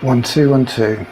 One, two, 1, 2.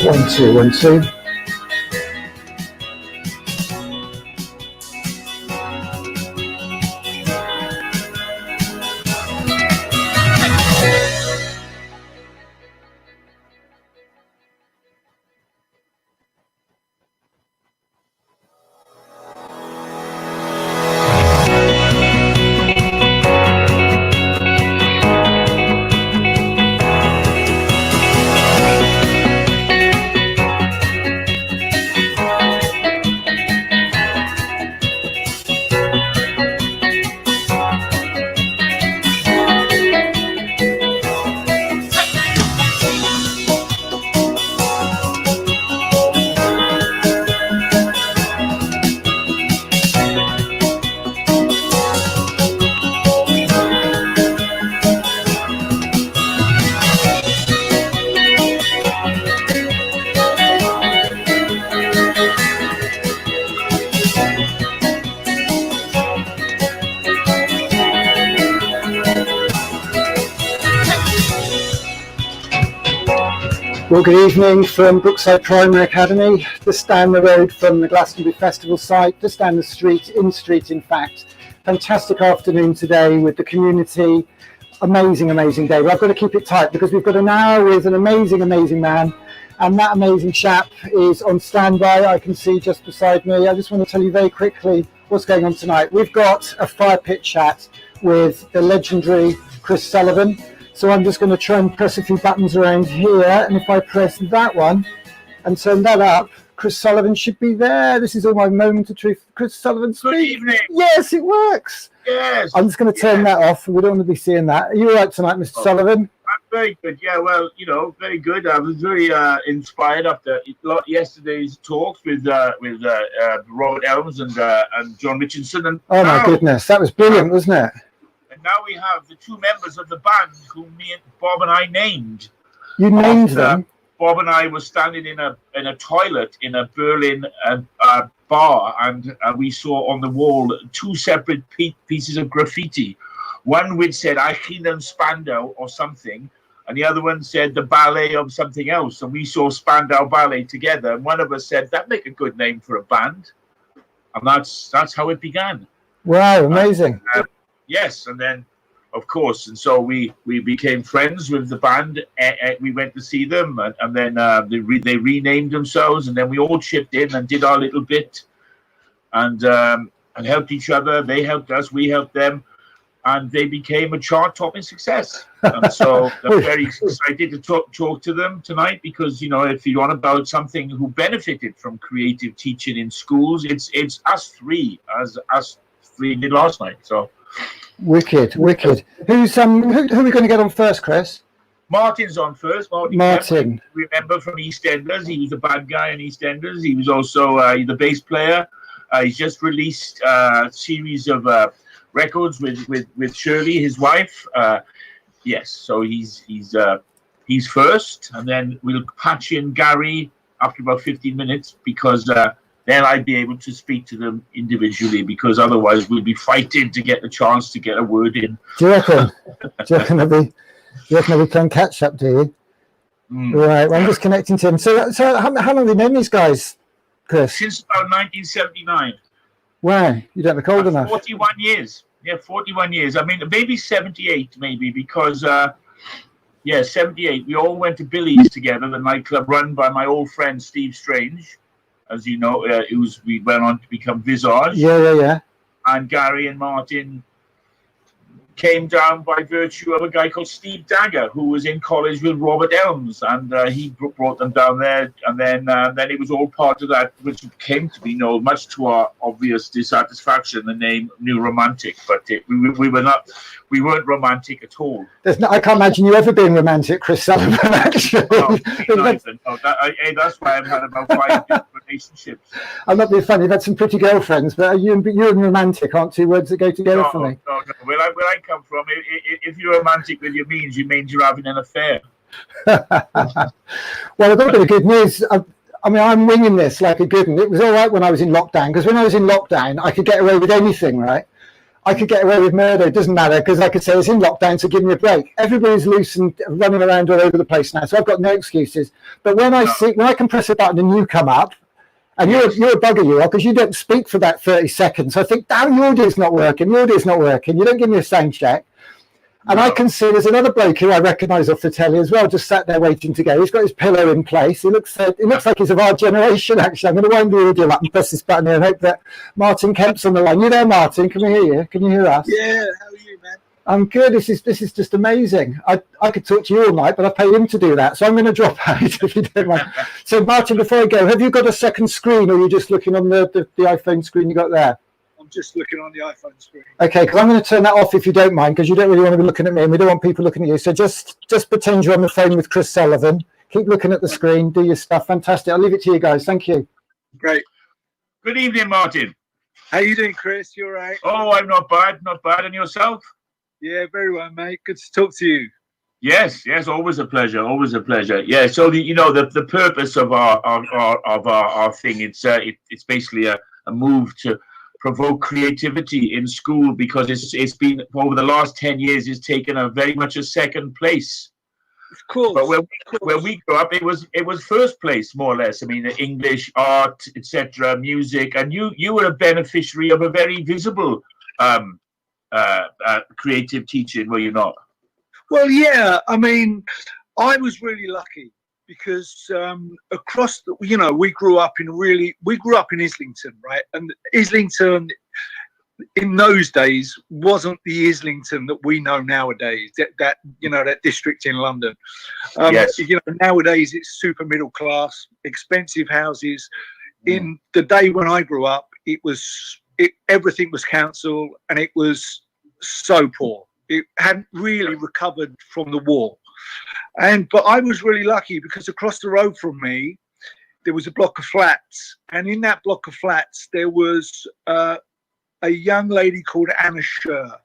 One, two, 1, 2. Well, good evening from Brookside Primary Academy, just down the road from the Glastonbury Festival site, just down the street, in fact. Fantastic afternoon today with the community. Amazing day. But I've got to keep it tight because we've got an hour with an amazing man. And that amazing chap is on standby, I can see just beside me. I just want to tell you very quickly what's going on tonight. We've got a fire pit chat with the legendary Chris Sullivan. So I'm just going to try and press a few buttons around here. And if I press that one and turn that up, Chris Sullivan should be there. This is all my moment of truth. Chris Sullivan, speak. Good evening. Yes, it works. Yes. I'm just going to turn that off. We don't want to be seeing that. Are you all right tonight, Mr. Sullivan? I'm very good. Yeah, well, very good. I was very inspired after yesterday's talks with Robert Elms and John Richardson. And oh, my goodness. That was brilliant, wasn't it? And now we have the two members of the band who Bob and I named. You named them? Bob and I were standing in a toilet in a Berlin bar, and we saw on the wall two separate pieces of graffiti. One which said Achilles Spandau or something, and the other one said the ballet of something else. And we saw Spandau Ballet together, and one of us said, "That'd make a good name for a band." And that's how it began. Wow, amazing. Yes, and then, of course, and so we became friends with the band. We went to see them, and then they renamed themselves, and then we all chipped in and did our little bit, and helped each other. They helped us, we helped them, and they became a chart-topping success. And so I'm very excited to talk to them tonight because, if you want about something who benefited from creative teaching in schools, it's us three, as us three did last night. So. Wicked. Who's who are we going to get on first, Chris? Martin's on first. Martin. Remember from EastEnders, he was the bad guy in EastEnders. He was also the bass player. He's just released a series of records with Shirley, his wife. Yes, so he's first, and then we'll patch in Gary after about 15 minutes because. Then I'd be able to speak to them individually because otherwise we'd be fighting to get the chance to get a word in. Do you reckon? Do you reckon they'll be playing catch up, do you? Right, well, I'm just connecting to him. So how long have you known these guys, Chris? Since about 1979. Wow, you don't look old enough. 41 years. Yeah, 41 years. I mean, maybe 78, because, 78. We all went to Billy's together, the nightclub run by my old friend Steve Strange. As you know, we went on to become Visage. Yeah. And Gary and Martin came down by virtue of a guy called Steve Dagger, who was in college with Robert Elms, and he brought them down there. And then it was all part of that, which came to be known, much to our obvious dissatisfaction, the name New Romantic. But we weren't romantic at all. I can't imagine you ever being romantic, Chris Sullivan. Actually, that's why I've had about 5 different relationships. I'm not being funny. You've had some pretty girlfriends, but you and romantic aren't two words that go together for me. No. Where I come from, if you're romantic with your means, you means you're having an affair. Well, I've got a bit of good news. I'm winging this like a good one. It was all right when I was in lockdown, because when I was in lockdown, I could get away with anything, right? I could get away with murder. It doesn't matter, because I could say it's in lockdown, so give me a break. Everybody's loose and running around all over the place now, so I've got no excuses. But when I can press a button and you come up, and you're a bugger, you are, because you don't speak for about 30 seconds. So I think, damn, your audio's not working. You don't give me a sound check. And I can see there's another bloke who I recognise off the telly as well, just sat there waiting to go. He's got his pillow in place. He looks like he's of our generation, actually. I'm going to wind the audio up and press this button here and hope that Martin Kemp's on the line. You there, Martin? Can we hear you? Can you hear us? Yeah, how are you, man? I'm good. This is just amazing. I could talk to you all night, but I paid him to do that. So I'm going to drop out if you don't mind. So, Martin, before I go, have you got a second screen, or are you just looking on the iPhone screen you got there? I'm just looking on the iPhone screen. Okay, because I'm going to turn that off if you don't mind, because you don't really want to be looking at me, and we don't want people looking at you. So just pretend you're on the phone with Chris Sullivan. Keep looking at the screen. Do your stuff. Fantastic. I'll leave it to you guys. Thank you. Great. Good evening, Martin. How you doing, Chris? You all right? Oh, I'm not bad. And yourself? Yeah, very well, mate. Good to talk to you. Yes, always a pleasure. Yeah. So the purpose of our thing, it's basically a move to provoke creativity in school, because it's been over the last 10 years, it's taken very much a second place. Of course. But where we grew up, it was first place more or less. I mean, English, art, etc., music, and you were a beneficiary of a very visible creative teaching, were you not? Well, yeah. I mean, I was really lucky because across the, we grew up in Islington, right? And Islington in those days wasn't the Islington that we know nowadays. That district in London. Yes. Nowadays it's super middle class, expensive houses. In the day when I grew up, everything was council, and it was so poor. It hadn't really recovered from the war. But I was really lucky because across the road from me, there was a block of flats. And in that block of flats, there was a young lady called Anna Scher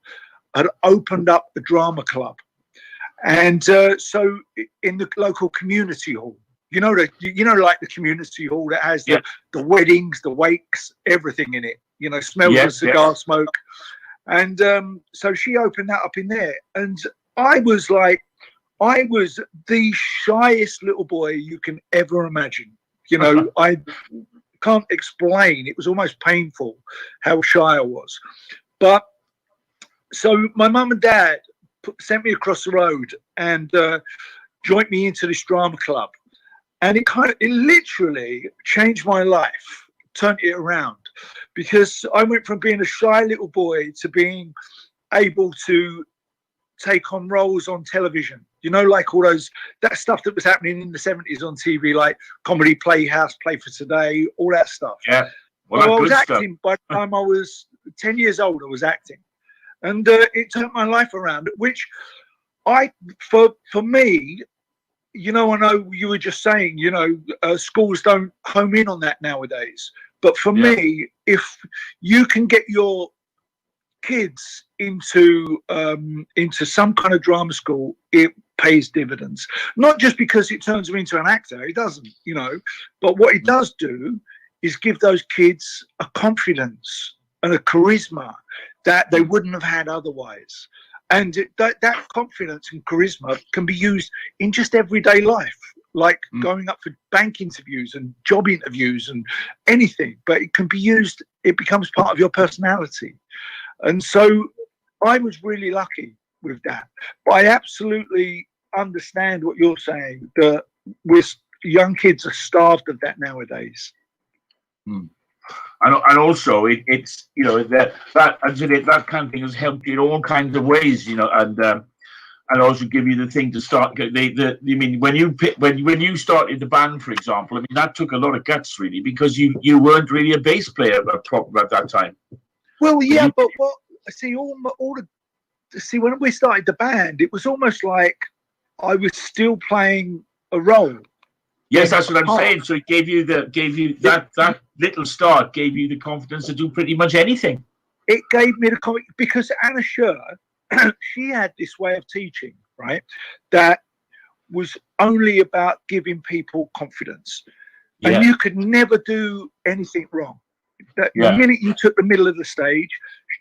had opened up a drama club. And so in the local community hall, like the community hall that has the weddings, the wakes, everything in it, smells of cigar smoke. And so she opened that up in there. And I was the shyest little boy you can ever imagine. I can't explain. It was almost painful how shy I was. But so my mum and dad sent me across the road and joined me into this drama club. And it literally changed my life, turned it around, because I went from being a shy little boy to being able to take on roles on television, like all that stuff that was happening in the 70s on TV, like Comedy Playhouse, Play for Today, all that stuff. Yeah. Well, I was acting by the time I was 10 years old. I was acting. And it turned my life around, which for me, I know you were just saying, schools don't home in on that nowadays. But for me, if you can get your kids into some kind of drama school, it pays dividends. Not just because it turns them into an actor, it doesn't, but what it does do is give those kids a confidence and a charisma that they wouldn't have had otherwise. And that confidence and charisma can be used in just everyday life, like going up for bank interviews and job interviews and anything. But it can be used, it becomes part of your personality. And so I was really lucky with that. But I absolutely understand what you're saying, that young kids are starved of that nowadays. And also it's that kind of thing has helped you in all kinds of ways, and also give you the thing to start. When you started the band, for example, that took a lot of guts, really, because you weren't really a bass player at that time. Well, yeah, but when we started the band, it was almost like I was still playing a role. Yes, that's what I'm saying. So it gave you that little start, gave you the confidence to do pretty much anything. It gave me the confidence because Anna Scher, she had this way of teaching, right, that was only about giving people confidence, and you could never do anything wrong. The minute you took the middle of the stage,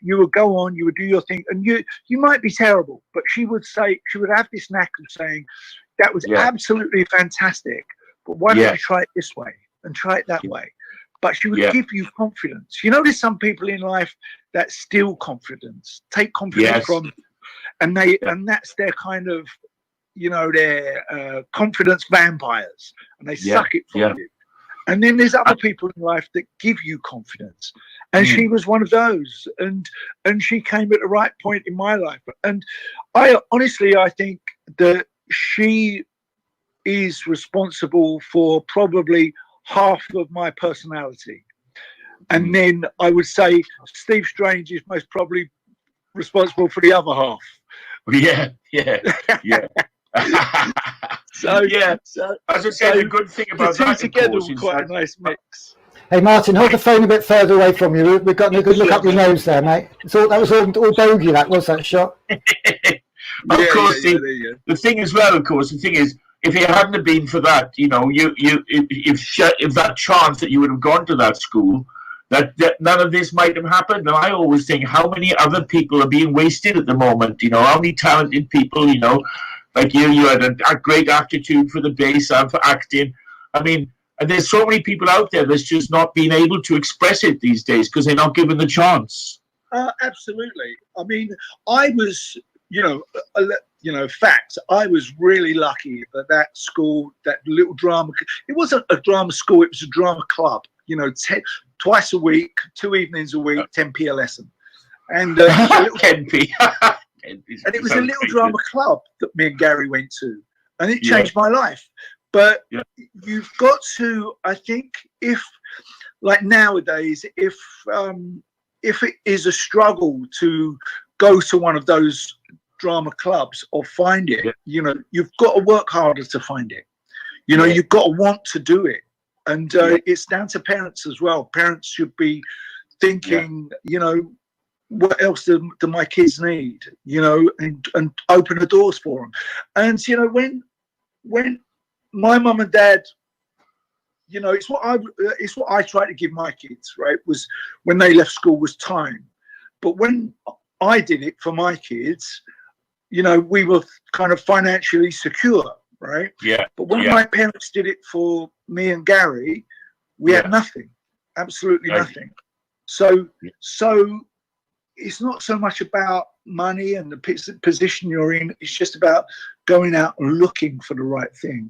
you would go on, you would do your thing, and you might be terrible, but she would have this knack of saying, that was absolutely fantastic, but why don't you try it this way and try it that way? But she would give you confidence. There's some people in life that steal confidence, take confidence from, and that's their kind of, their confidence vampires, and they suck it from you. And then there's other people in life that give you confidence. And she was one of those. And she came at the right point in my life. And I think that she is responsible for probably half of my personality. And then I would say Steve Strange is most probably responsible for the other half. Yeah. So as I said, the good thing about the two that together was quite a nice mix. Hey Martin, hold the phone a bit further away from you. We've got a good look up your nose there, mate. That was all bogey. That was that shot. Of course, the thing as well. Of course, the thing is, if it hadn't have been for that, if that chance that you would have gone to that school, that none of this might have happened. And I always think, how many other people are being wasted at the moment? How many talented people, like you had a great aptitude for the bass and for acting. I mean, and there's so many people out there that's just not being able to express it these days because they're not given the chance. Absolutely. I mean, I was, fact, I was really lucky that school, that little drama, it wasn't a drama school, it was a drama club, twice a week, 2 evenings a week, 10p a lesson. And 10p. And it was a little drama club that me and Gary went to, and it changed my life. But you've got to, I think, if like nowadays, if it is a struggle to go to one of those drama clubs or find it, you've got to work harder to find it. You've got to want to do it. And it's down to parents as well. Parents should be thinking, what else do my kids need, and open the doors for them. And, when my mum and dad, it's what I try to give my kids, right, was when they left school was time. But when I did it for my kids, we were kind of financially secure, right? Yeah. But when my parents did it for me and Gary, we had nothing, absolutely nothing. So it's not so much about money and the position you're in. It's just about going out and looking for the right thing.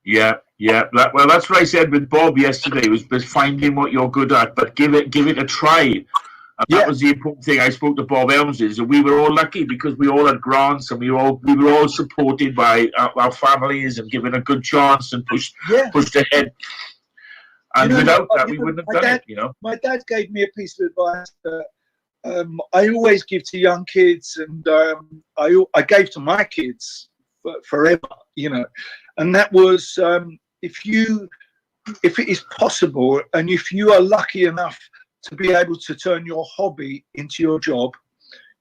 Yeah. Well, that's what I said with Bob yesterday, was finding what you're good at, but give it a try. And that was the important thing. I spoke to Bob Elms, is that we were all lucky because we all had grants and we were all supported by our families and given a good chance and pushed ahead. And without that, we wouldn't have done it. My dad gave me a piece of advice that I always give to young kids, and I gave to my kids forever, and that was if it is possible, and if you are lucky enough to be able to turn your hobby into your job,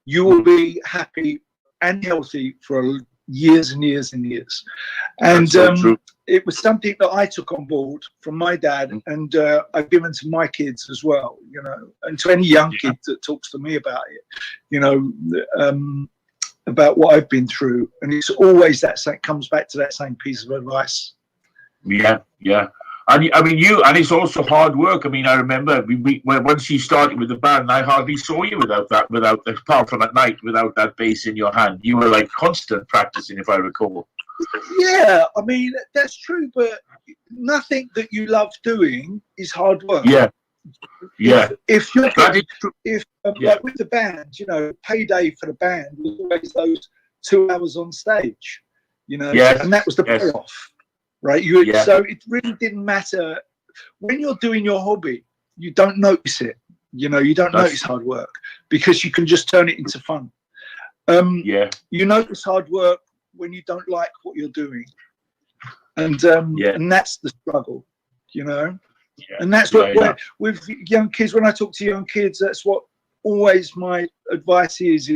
you will be happy and healthy for years and years and years. And it was something that I took on board from my dad, and I've given to my kids as well, and to any young kid that talks to me about it, about what I've been through. And it's always comes back to that same piece of advice. Yeah. And I mean, and it's also hard work. I mean, I remember once you started with the band, I hardly saw you apart from at night, without that bass in your hand. You were like constant practicing, if I recall. Yeah, I mean, that's true, but nothing that you love doing is hard work. Yeah. If like with the band, payday for the band was always those 2 hours on stage, and that was the payoff. Right, so it really didn't matter when you're doing your hobby. You don't notice it. You don't notice hard work because you can just turn it into fun. You notice hard work when you don't like what you're doing, and that's the struggle. And that's what with young kids. When I talk to young kids, that's what always my advice is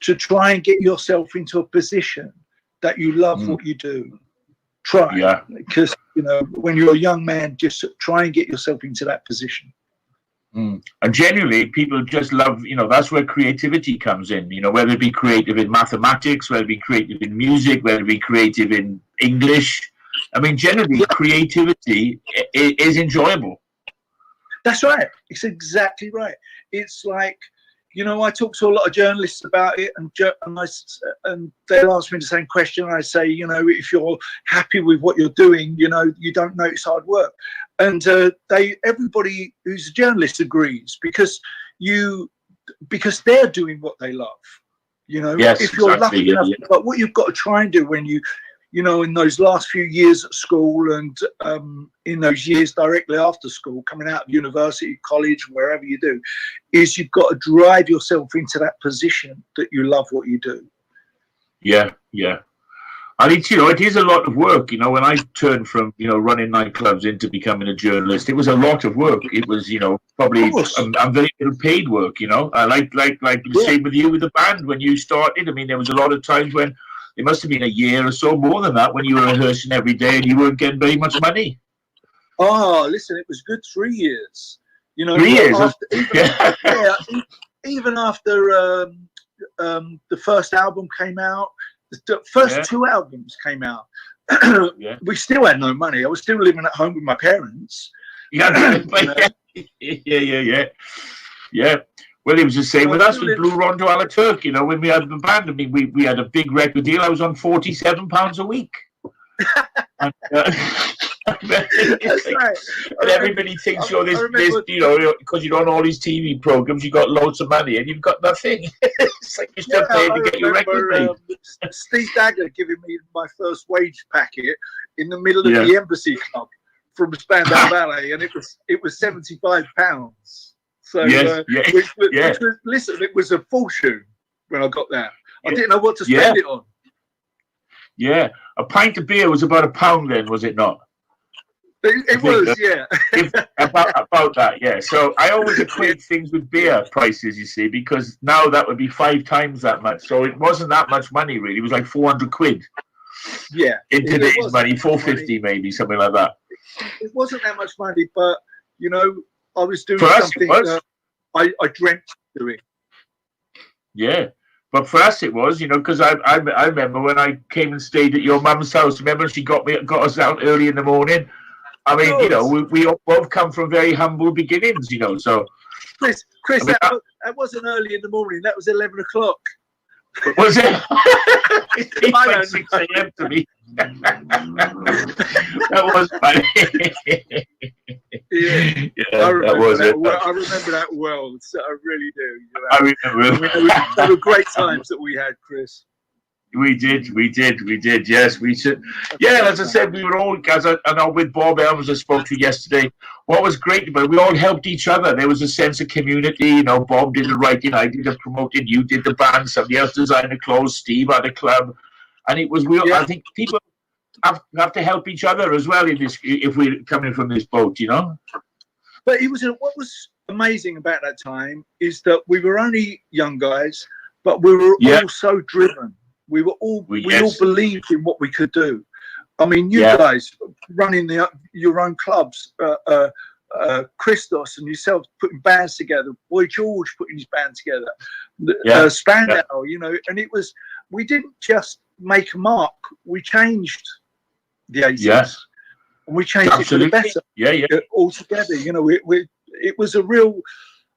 to try and get yourself into a position that you love what you do. Try, because when you're a young man, just try and get yourself into that position. And generally, people just love, that's where creativity comes in. Whether it be creative in mathematics, whether it be creative in music, whether it be creative in English. I mean, generally, creativity is enjoyable. That's right. It's exactly right. It's like, I talk to a lot of journalists about it, and they'll ask me the same question. And I say, if you're happy with what you're doing, you don't notice hard work. And everybody who's a journalist agrees because they're doing what they love. If you're lucky enough, but what you've got to try and do when in those last few years at school and in those years directly after school, coming out of university, college, wherever you do, is you've got to drive yourself into that position that you love what you do. Yeah. And it is a lot of work. When I turned from, running nightclubs into becoming a journalist, it was a lot of work. It was, probably very little paid work, like the same with you with the band when you started. I mean, there was a lot of times when it must have been a year or so, more than that, when you were rehearsing every day and you weren't getting very much money. Oh, listen, it was good 3 years. 3 years? Even after the first album came out, The first 2 albums came out. We still had no money. I was still living at home with my parents. Yeah. Well, he was just saying with us with Blue Rondo a la Turk, you know, when we had the band, I mean, we had a big record deal. I was on £47 a week. And, That's right. And everybody thinks you're this, you know, because you're on all these TV programs, you got loads of money, and you've got nothing. It's like you're still paying to get your record made. Steve Dagger giving me my first wage packet in the middle of the Embassy Club from Spandau Ballet, and it was £75. So, which was, listen, it was a fortune when I got that. I didn't know what to spend it on. Yeah, a pint of beer was about £1 then, was it not? It was, yeah. about that, yeah. So I always equate things with beer prices, you see, because now that would be 5 times that much. So it wasn't that much money, really. It was like 400 quid. Yeah. In today's money, 450 maybe, something like that. It wasn't that much money, but, you know, I was doing something that I dreamt of doing. Yeah. But for us it was, you know, because I remember when I came and stayed at your mum's house. Remember she got us out early in the morning. I mean, you know, we both come from very humble beginnings, you know. So, Chris, I mean, that wasn't early in the morning. That was 11 o'clock. Was it? It's like 6 a.m. to me. That was funny. I remember that well. So I really do. You know? I remember. They were great times that we had, Chris. We did. Yes, we should. Yeah, as I said, we were all, and with Bob Elms I spoke to yesterday. What was great about it, we all helped each other. There was a sense of community. You know, Bob did the writing, I did the promoting, you did the band, somebody else designed the clothes, Steve had a club, and it was real. I think people have to help each other as well in this if we're coming from this boat, you know. But what was amazing about that time is that we were only young guys, but we were all so driven. We all believed in what we could do. I mean, you guys running your own clubs, Christos and yourself putting bands together, Boy George putting his band together, Spandau, you know, and we didn't just make a mark, we changed the 80s. And we changed it for the better. Altogether, you know, it was a real,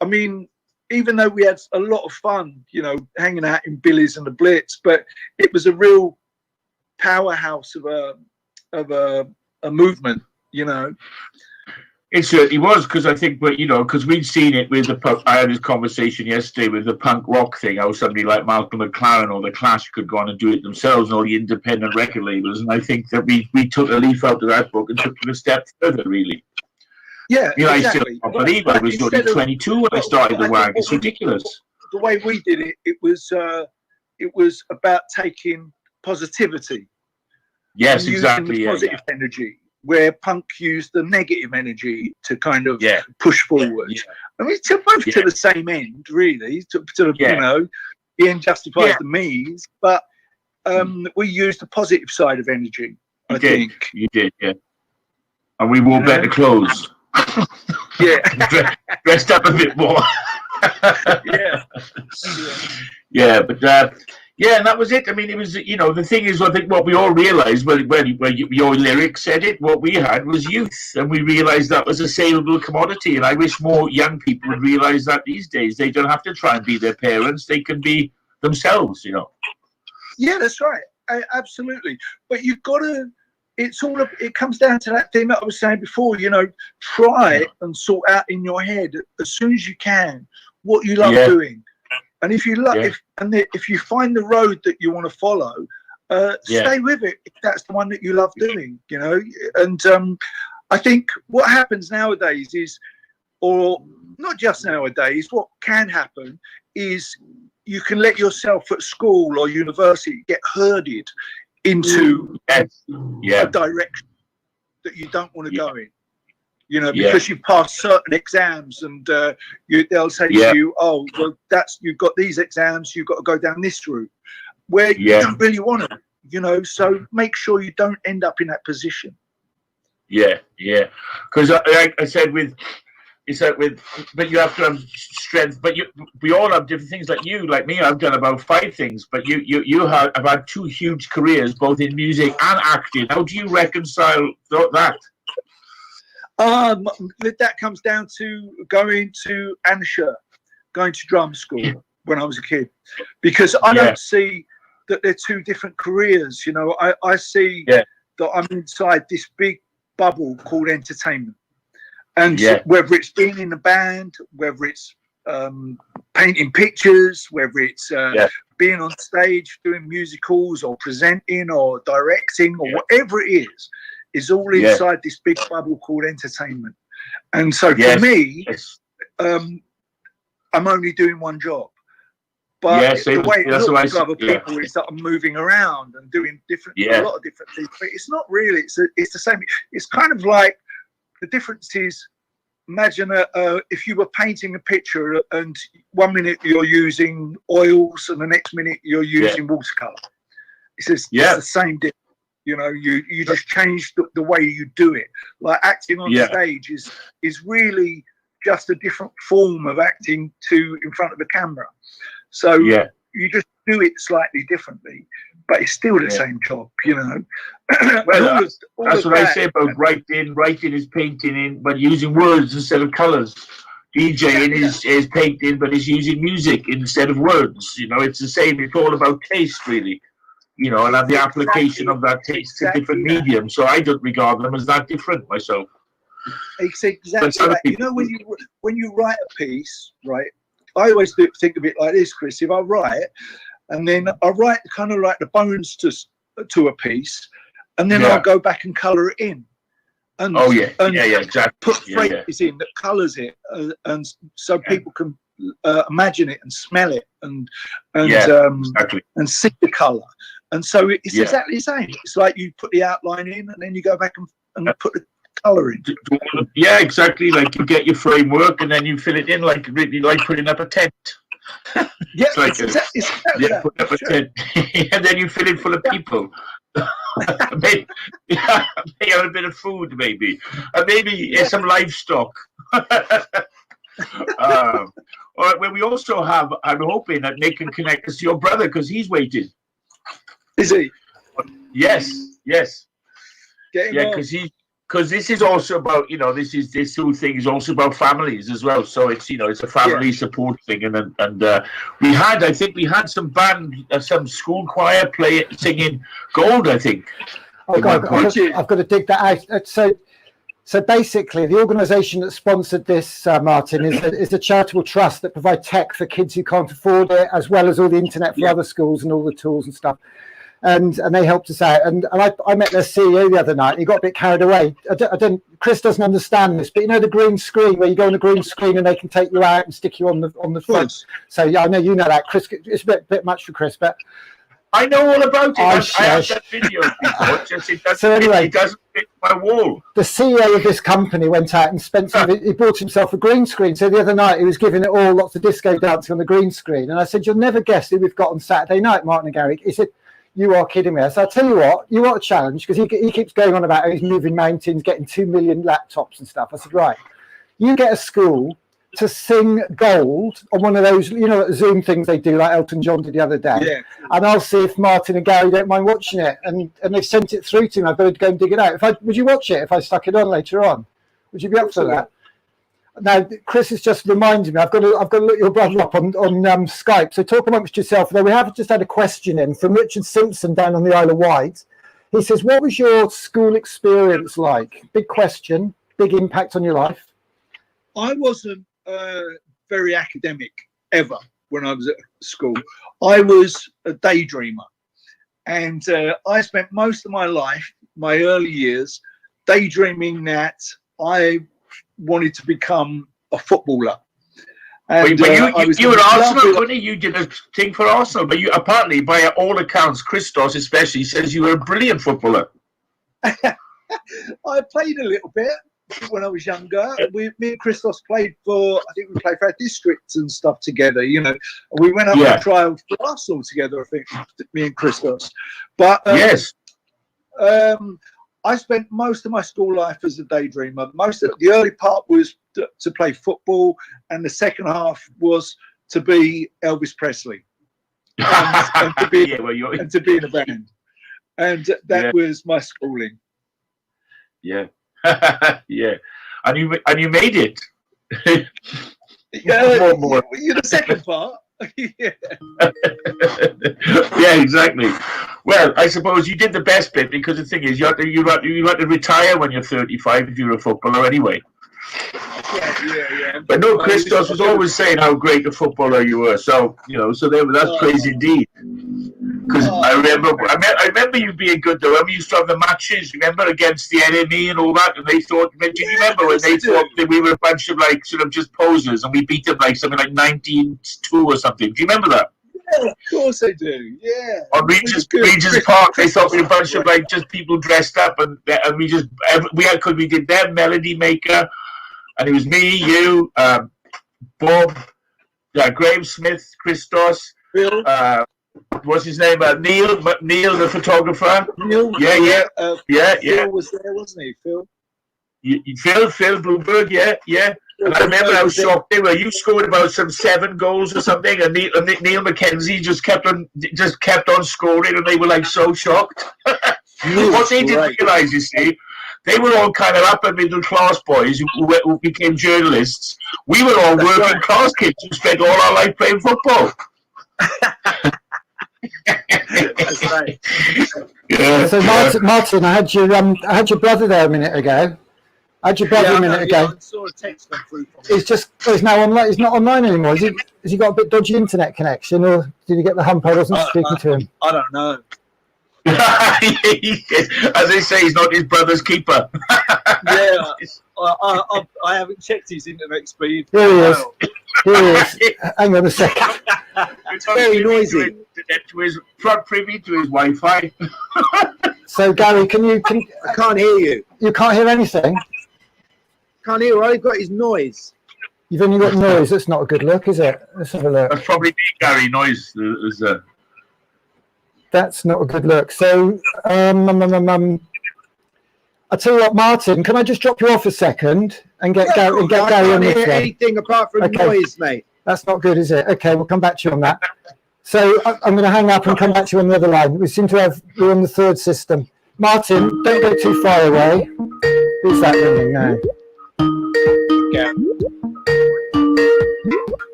I mean, even though we had a lot of fun, you know, hanging out in Billy's and the Blitz, but it was a real powerhouse of a movement, you know. It certainly was, because I think, but you know, because we'd seen it with the punk. I had this conversation yesterday with the punk rock thing. How somebody like Malcolm McLaren or the Clash could go on and do it themselves, and all the independent record labels. And I think that we took a leaf out of that book and took it a step further, really. Yeah, you know, exactly. I still can't believe I was only 22 when I started the WAG. It's ridiculous. The way we did it, it was about taking positivity. Yes, exactly. Positive energy, where punk used the negative energy to kind of push forward. Yeah. I mean, to both to the same end, really. To the, you know, the end justifies the means, but we used the positive side of energy. I think you did, and we wore better clothes. Dressed up a bit more. And that was it. I mean, it was, you know, the thing is, I think what we all realised, when your lyrics said it, what we had was youth, and we realised that was a saleable commodity. And I wish more young people would realise that these days. They don't have to try and be their parents; they can be themselves, you know. Yeah, that's right. Absolutely. But you've got to. It comes down to that thing that I was saying before, you know, try and sort out in your head as soon as you can what you love doing. And if you if you find the road that you want to follow, stay with it if that's the one that you love doing, you know. And I think what happens nowadays is, or not just nowadays, what can happen is you can let yourself at school or university get herded into a direction that you don't want to go in, you know, because you pass certain exams, and they'll say to you, "Oh, well, you've got these exams, you've got to go down this route," where you don't really want to, you know. So make sure you don't end up in that position. Because like I said, with it's like but you have to have strength. But we all have different things. Like you, like me, I've done about 5 things. But you have had 2 huge careers, both in music and acting. How do you reconcile that? That comes down to going to Anasher, going to drama school when I was a kid, because I don't see that they're 2 different careers. You know, I see that I'm inside this big bubble called entertainment, and whether it's being in a band, whether it's painting pictures, whether it's being on stage doing musicals or presenting or directing or whatever it is all inside this big bubble called entertainment. And so for me, I'm only doing one job. But the way it looks to other people is that I'm moving around and doing a lot of different things. But it's not really. It's the same. It's kind of like, the difference is, imagine if you were painting a picture and 1 minute you're using oils and the next minute you're using watercolor. It's the same difference. You know, you just change the way you do it. Like acting on stage is really just a different form of acting in front of the camera. So you just do it slightly differently, but it's still the same job, you know. Well, that's what I say about writing. Writing is painting in, but using words instead of colours. DJing is painting, but is using music instead of words. You know, it's the same. It's all about taste, really. You know, and have the application of that taste to different mediums. So I don't regard them as that different myself. It's exactly that. You know, when you write a piece, right? I always think of it like this, Chris. If I write, and then I write kind of like the bones to a piece, and then I'll go back and colour it in. And, exactly. Put phrases in that colours it, and so people can imagine it and smell it and see the colour. And so it's exactly the same. It's like you put the outline in, and then you go back and put the colour in. Yeah, exactly. Like you get your framework, and then you fill it in like putting up a tent. Putting up a tent, and then you fill it full of people. maybe a bit of food, maybe, maybe some livestock. All right. Well, we also have. I'm hoping that Nick can connect us to your brother because he's waiting. Is he? Yes. Because this is also about, you know, this whole thing is also about families as well. So it's, you know, it's a family support thing, and we had some band, some school choir singing Gold, I think. Oh God, I've got to dig that out. So basically, the organisation that sponsored this, Martin, is a charitable trust that provide tech for kids who can't afford it, as well as all the internet for other schools and all the tools and stuff. And they helped us out. And I met their CEO the other night. He got a bit carried away. Chris doesn't understand this, but you know the green screen where you go on the green screen and they can take you out and stick you on the front. So yeah, I know you know that, Chris. It's a bit much for Chris, but I know all about it. I have that video before. So anyway, it doesn't fit my wall. The CEO of this company went out and spent he bought himself a green screen. So the other night he was giving it all lots of disco dancing on the green screen. And I said, you'll never guess who we've got on Saturday night, Martin and Gary. He said, you are kidding me. So I'll tell you what, you want a challenge, because he keeps going on about how he's moving mountains, getting 2 million laptops and stuff. I said, right, you get a school to sing Gold on one of those, you know, Zoom things they do, like Elton John did the other day. And I'll see if Martin and Gary don't mind watching it. And they've sent it through to me. I've got to go and dig it out. Would you watch it if I stuck it on later on? Would you be up for that? Now, Chris has just reminded me, I've got to look your brother up on Skype. So talk amongst yourself. Though we have just had a question in from Richard Simpson down on the Isle of Wight. He says, what was your school experience like? Big question, big impact on your life. I wasn't very academic ever when I was at school. I was a daydreamer. And I spent most of my life, my early years, daydreaming that I wanted to become a footballer. And you were Arsenal, weren't you? You did a thing for Arsenal, but you apparently, by all accounts, Christos especially says you were a brilliant footballer. I played a little bit when I was younger. Me and Christos played for our districts and stuff together, you know. And we went up on trial for Arsenal together, I think, me and Christos. But I spent most of my school life as a daydreamer. Most of the early part was to play football, and the second half was to be Elvis Presley and to be and to be in a band. And that was my schooling. Yeah, yeah, and you made it. Yeah, the second part. Yeah. Yeah, exactly. Well, I suppose you did the best bit, because the thing is, you had to retire when you're 35 if you're a footballer anyway. Yeah. But no, Christos was always saying how great a footballer you were. So that's praise indeed. Because I remember you being good though. When we used to have the matches, remember, against the enemy and all that, and they thought. Do you remember when they thought that we were a bunch of like sort of just posers, and we beat them like something like 19-2 or something? Do you remember that? Yeah, of course I do. Yeah. On Regis Park, they thought we were a bunch of like just people dressed up, and we did their Melody Maker, and it was me, you, Bob, Graham Smith, Christos, Bill. What's his name? Neil, the photographer. Neil. Yeah. Phil was there, wasn't he? Phil. Phil Bloomberg. Yeah. And I remember how shocked they were. You scored about some 7 goals or something, and Neil McKenzie just kept on scoring, and they were like so shocked. What they didn't realise, you see, they were all kind of upper middle class boys who became journalists. We were all working class kids who spent all our life playing football. That's right. Yeah. So Martin, I had your brother there a minute ago. I had your brother a minute ago. I saw a text come through from he's now online. He's not online anymore. Has he got a bit dodgy internet connection, or did he get the hump? I wasn't speaking to him. I don't know. As they say, he's not his brother's keeper. Yeah, I haven't checked his internet speed. Here he is. Hang on a second. It's very noisy. To his privy to his Wi-Fi. So Gary, I can't hear you. You can't hear anything? Can't hear. All I've got is noise. You've only got noise. That's not a good look, is it? Let's have a look. That's probably me, Gary. Noise. That's not a good look. So, I tell you what, Martin, can I just drop you off a second and get Gary on this one? I can't hear anything apart from noise, mate. That's not good, is it? Okay, we'll come back to you on that. So I'm going to hang up and come back to you on the other line. We're on the third system. Martin, don't go too far away. Who's that ringing now? Yeah.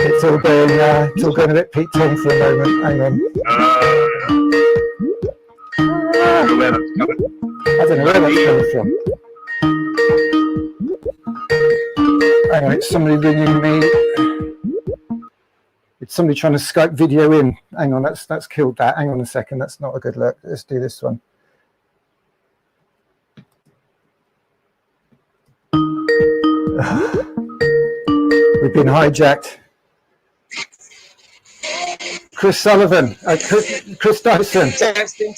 It's all going a bit Pete Tong for a moment. Hang on. I don't know where that's coming from. Hang on, it's somebody ringing me. It's somebody trying to Skype video in. Hang on, that's killed that. Hang on a second, that's not a good look. Let's do this one. We've been hijacked. Chris Sullivan, Chris Dyson. Testing.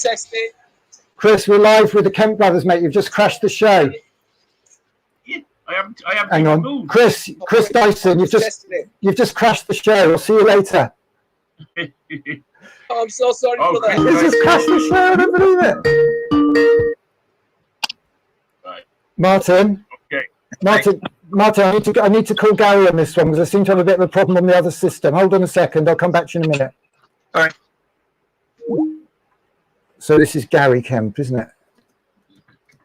Chris, we're live with the Kemp brothers, mate. You've just crashed the show. Yeah, I am. Hang on, moved. Chris Dyson, you've just crashed the show. I'll see you later. I'm so sorry for that. He's just crashed the show. I don't believe it. Right. Martin. Okay. Martin, I need to call Gary on this one because I seem to have a bit of a problem on the other system. Hold on a second. I'll come back to you in a minute. All right. So this is Gary Kemp, isn't it?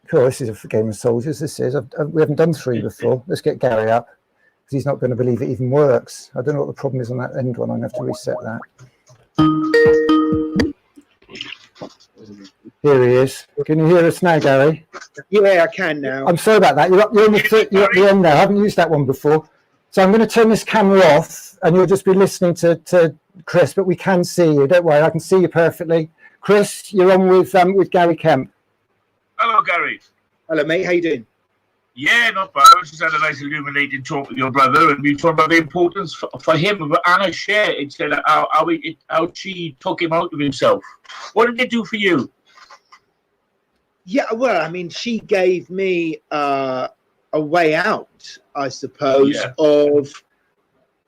Cool. This is a game of soldiers. This is. We haven't done 3 before. Let's get Gary up because he's not going to believe it even works. I don't know what the problem is on that end one. I'm going to have to reset that. Here he is. Can you hear us now, Gary? Yeah, I can now. I'm sorry about that. You're at the end now. I haven't used that one before. So I'm going to turn this camera off and you'll just be listening to Chris, but we can see you. Don't worry, I can see you perfectly. Chris, you're on with Gary Kemp. Hello, Gary. Hello, mate. How you doing? Yeah, not bad. I just had a nice illuminating talk with your brother, and we talked about the importance for him of Anna Share. It said how she took him out of himself. What did it do for you? Yeah, well, I mean, she gave me a way out, I suppose, of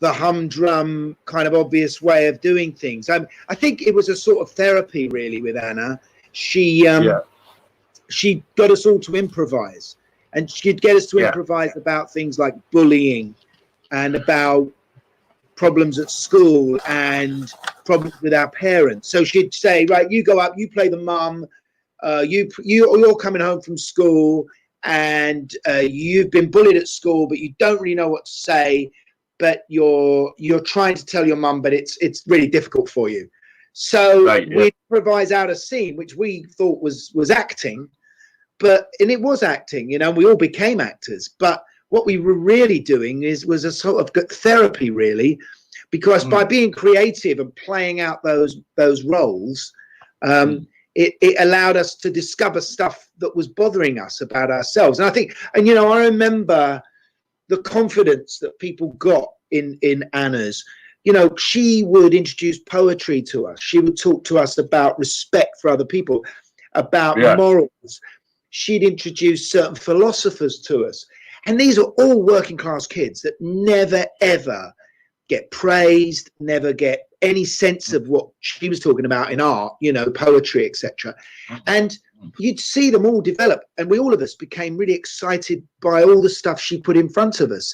the humdrum kind of obvious way of doing things. I think it was a sort of therapy, really, with Anna, she got us all to improvise, and she'd get us to improvise about things like bullying and about problems at school and problems with our parents. So she'd say, right, you go up, you play the mum, you're coming home from school and you've been bullied at school, but you don't really know what to say, but you're trying to tell your mum, but it's really difficult for you. So we'd improvise out a scene which we thought was acting, and it was acting, you know, we all became actors. But what we were really doing was a sort of therapy, really, because by being creative and playing out those roles, it allowed us to discover stuff that was bothering us about ourselves. And I think, and you know, I remember the confidence that people got in Anna's. You know, she would introduce poetry to us. She would talk to us about respect for other people, about morals. She'd introduce certain philosophers to us. And these are all working class kids that never, ever get praised, never get any sense of what she was talking about in art, you know, poetry, etc. And you'd see them all develop. And all of us became really excited by all the stuff she put in front of us.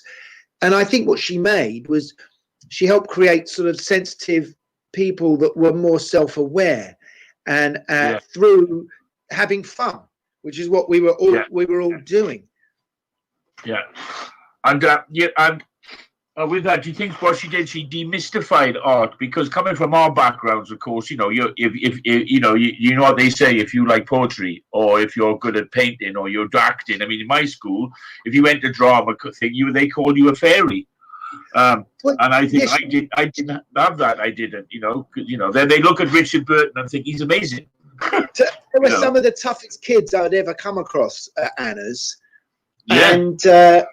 And I think what she made was she helped create sort of sensitive people that were more self-aware and through having fun, which is what we were all doing. Yeah. And with that, do you think what she did, she demystified art? Because coming from our backgrounds, of course, you know, if you know what they say, if you like poetry or if you're good at painting or you're acting. I mean, in my school, if you went to drama thing, they called you a fairy. And I think I didn't have that. I didn't, you know. Then they look at Richard Burton and think he's amazing. There were some of the toughest kids I'd ever come across at Anna's. And I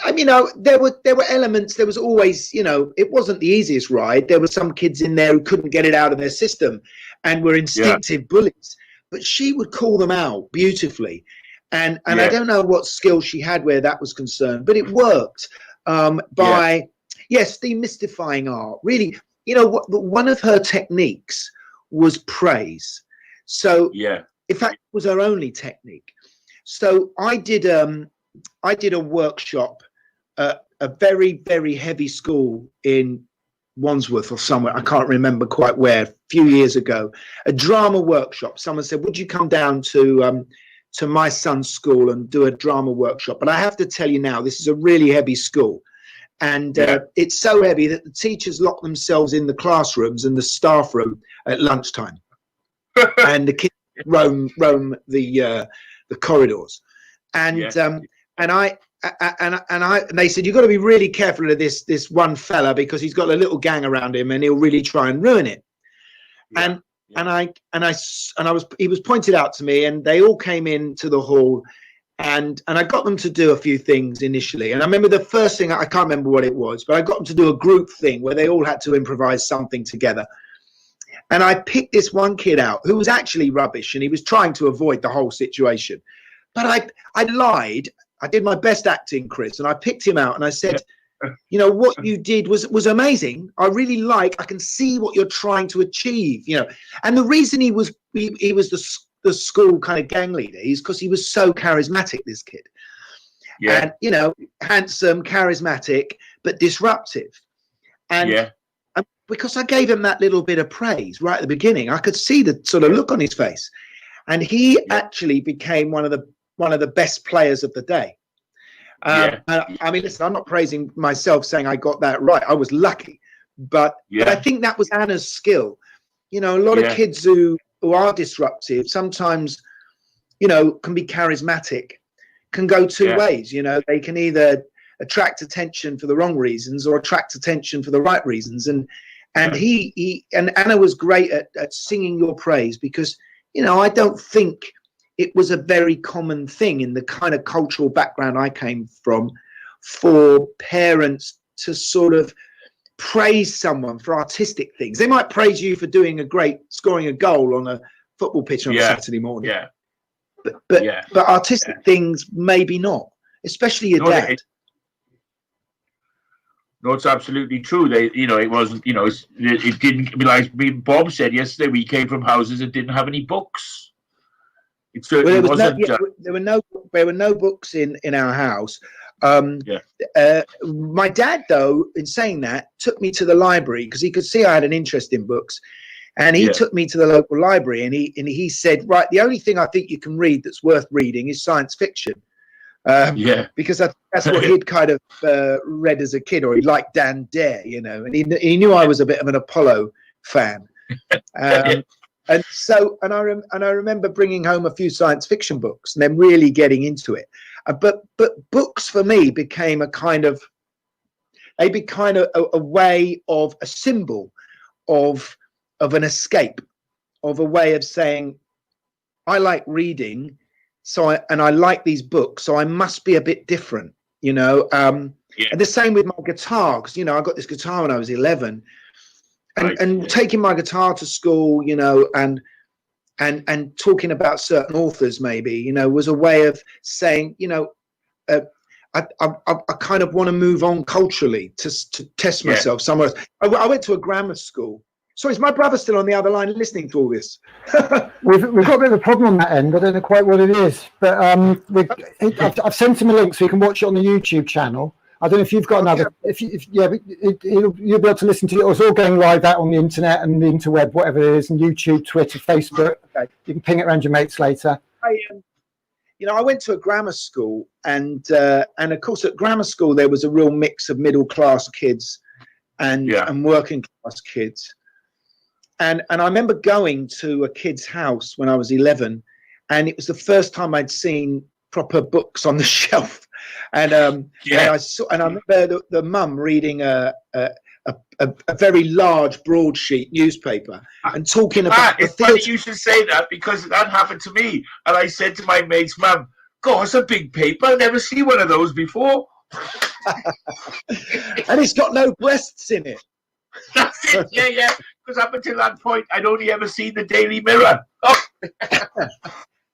mean, you know, there were elements. There was always, you know, it wasn't the easiest ride. There were some kids in there who couldn't get it out of their system and were instinctive bullies. But she would call them out beautifully, and I don't know what skill she had where that was concerned, but it worked. By demystifying art. Really, you know, one of her techniques was praise. So in fact, it was her only technique. So I did a workshop at a very, very heavy school in Wandsworth or somewhere, I can't remember quite where, a few years ago, a drama workshop. Someone said, would you come down to my son's school and do a drama workshop? But I have to tell you now, this is a really heavy school. And it's so heavy that the teachers lock themselves in the classrooms and the staff room at lunchtime. And the kids roam the corridors. And they said, you've got to be really careful of this one fella because he's got a little gang around him and he'll really try and ruin it. He was pointed out to me, and they all came into the hall, and I got them to do a few things initially. And I remember the first thing, I can't remember what it was, but I got them to do a group thing where they all had to improvise something together. And I picked this one kid out who was actually rubbish, and he was trying to avoid the whole situation. But I lied. I did my best acting, Chris, and I picked him out and I said, you know, what you did was amazing. I can see what you're trying to achieve, you know. And the reason he was the school kind of gang leader is because he was so charismatic, this kid. And, you know, handsome, charismatic, but disruptive. And because I gave him that little bit of praise right at the beginning, I could see the sort of look on his face. And he actually became one of the best players of the day. I mean, listen, I'm not praising myself saying I got that right. I was lucky, but I think that was Anna's skill. You know, a lot of kids who are disruptive sometimes, you know, can be charismatic, can go two ways. You know, they can either attract attention for the wrong reasons or attract attention for the right reasons. And Anna was great at singing your praise because, you know, I don't think it was a very common thing in the kind of cultural background I came from for parents to sort of praise someone for artistic things. They might praise you for scoring a goal on a football pitch on a Saturday morning. But artistic things, maybe not, especially your dad. No, it's absolutely true. They, it wasn't, it didn't, like Bob said yesterday, we came from houses that didn't have any books. It certainly wasn't. There were no books in our house. My dad, though, in saying that, took me to the library because he could see I had an interest in books, and he took me to the local library, and he said, right, the only thing I think you can read that's worth reading is science fiction. Because that's what he'd kind of read as a kid, or he liked Dan Dare, and he knew I was a bit of an Apollo fan. And so, and I remember bringing home a few science fiction books and then really getting into it. But books for me became a way of a symbol of an escape, of a way of saying, I like reading, and I like these books, so I must be a bit different, And the same with my guitar, because I got this guitar when I was 11. And taking my guitar to school, and talking about certain authors, maybe, was a way of saying, I kind of want to move on culturally to test myself somewhere else. I went to a grammar school. Sorry, is my brother still on the other line listening to all this? We've got a bit of a problem on that end. I don't know quite what it is, but I've sent him a link so you can watch it on the YouTube channel. I don't know if you've got another. You'll be able to listen to it. It's all going live out on the internet and the interweb, whatever it is, and YouTube, Twitter, Facebook. Okay. You can ping it around your mates later. I went to a grammar school, and of course at grammar school there was a real mix of middle class kids and working class kids. And I remember going to a kid's house when I was 11, and it was the first time I'd seen proper books on the shelf. And I remember the mum reading a very large broadsheet newspaper and talking about. It's funny you should say that, because that happened to me. And I said to my mate's mum, "God, it's a big paper. I've never seen one of those before." And it's got no breasts in it. That's it. Yeah. Because up until that point, I'd only ever seen the Daily Mirror. Oh.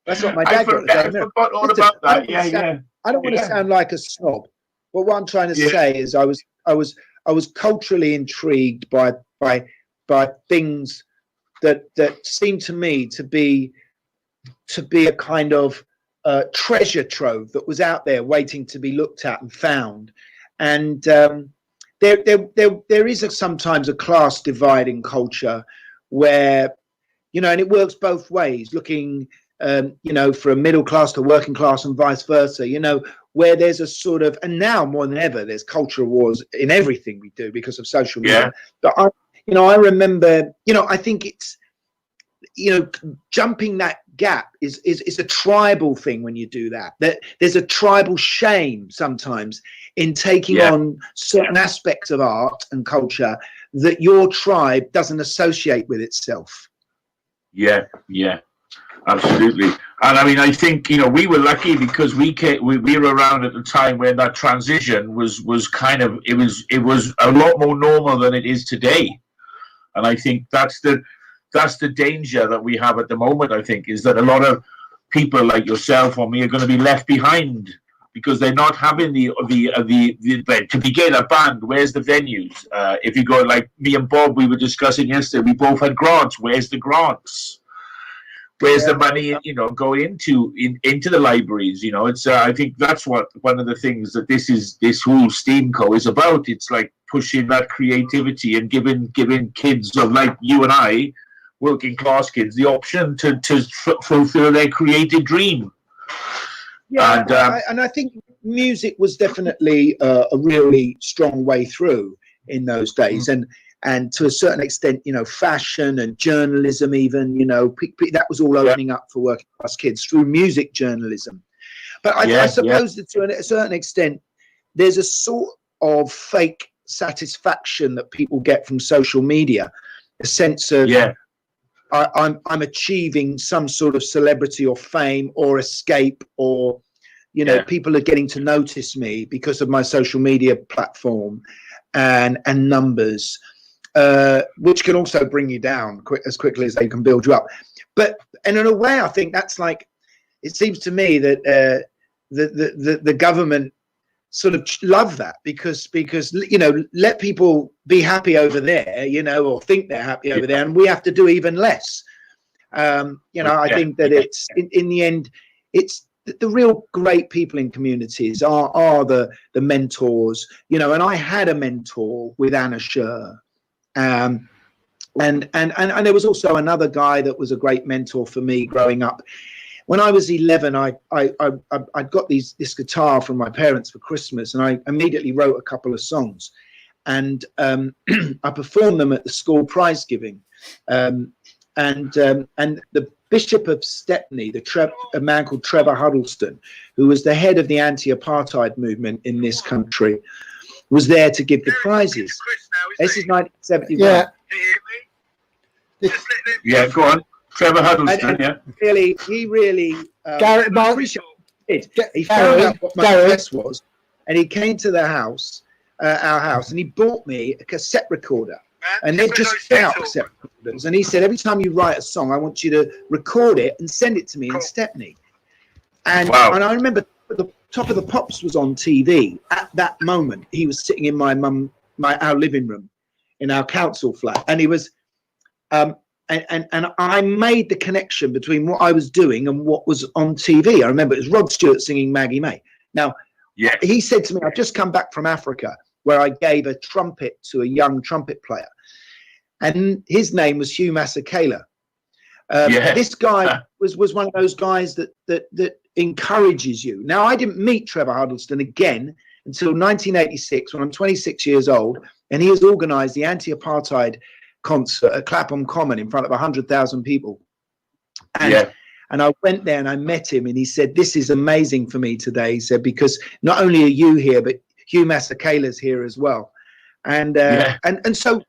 That's what my dad got. I forgot all about that. I don't want to sound like a snob, but what I'm trying to say is I was culturally intrigued by things that seemed to me to be a kind of treasure trove that was out there waiting to be looked at and found. And there is sometimes a class divide in culture where, and it works both ways, looking from middle class to working class and vice versa, where there's a sort of, and now more than ever, there's cultural wars in everything we do because of social media. But I remember, I think it's, jumping that gap is a tribal thing when you do that. That there's a tribal shame sometimes in taking on certain aspects of art and culture that your tribe doesn't associate with itself. Yeah. Absolutely. And I mean, I think, we were lucky because we were around at the time when that transition was kind of, it was a lot more normal than it is today. And I think that's the danger that we have at the moment, I think, is that a lot of people like yourself or me are going to be left behind because they're not having the to begin a band. Where's the venues? If you go like me and Bob, we were discussing yesterday, we both had grants. Where's the grants? Where's the money, go into the libraries? It's I think that's what one of the things that this whole Steamco is about. It's like pushing that creativity and giving kids like you and I, working class kids, the option to fulfill their creative dream. Yeah, and I think music was definitely a really strong way through in those days, and to a certain extent, fashion and journalism, even, that was all opening up for working class kids through music journalism. But I suppose that to a certain extent, there's a sort of fake satisfaction that people get from social media, a sense of I'm achieving some sort of celebrity or fame or escape, or people are getting to notice me because of my social media platform and numbers, which can also bring you down as quickly as they can build you up. And in a way, I think that's like, it seems to me that the government sort of love that because you know, let people be happy over there, you know, or think they're happy over there, and we have to do even less. You know, I think that it's in the end, it's the real great people in communities are the mentors, you know. And I had a mentor with Anna Scher, and there was also another guy that was a great mentor for me growing up. When I was 11, I got this guitar from my parents for Christmas, and I immediately wrote a couple of songs, and I performed them at the school prize giving, and the Bishop of Stepney, a man called Trevor Huddleston, who was the head of the anti-apartheid movement in this country, was there to give the prizes. This is 1971. Yeah. Yeah, go on. Trevor Huddleston, and he really Garrett, Mark, he found out what my address was, and he came to the house, our house, and he bought me a cassette recorder. And they just fit out cassette recorders. And he said, every time you write a song, I want you to record it and send it to me in Stepney. And and I remember the Top of the Pops was on TV at that moment. He was sitting in our living room in our council flat, and he was and I made the connection between what I was doing and what was on TV. I remember it was Rod Stewart singing Maggie May. Now, he said to me, I've just come back from Africa, where I gave a trumpet to a young trumpet player, and his name was Hugh Masekela. This guy was one of those guys that encourages you. Now, I didn't meet Trevor Huddleston again until 1986, when I'm 26 years old, and he has organised the anti-apartheid concert at Clapham Common in front of 100,000 people. And I went there and I met him, and he said, "This is amazing for me today." He said, "Because not only are you here, but Hugh Masekela's here as well." And so,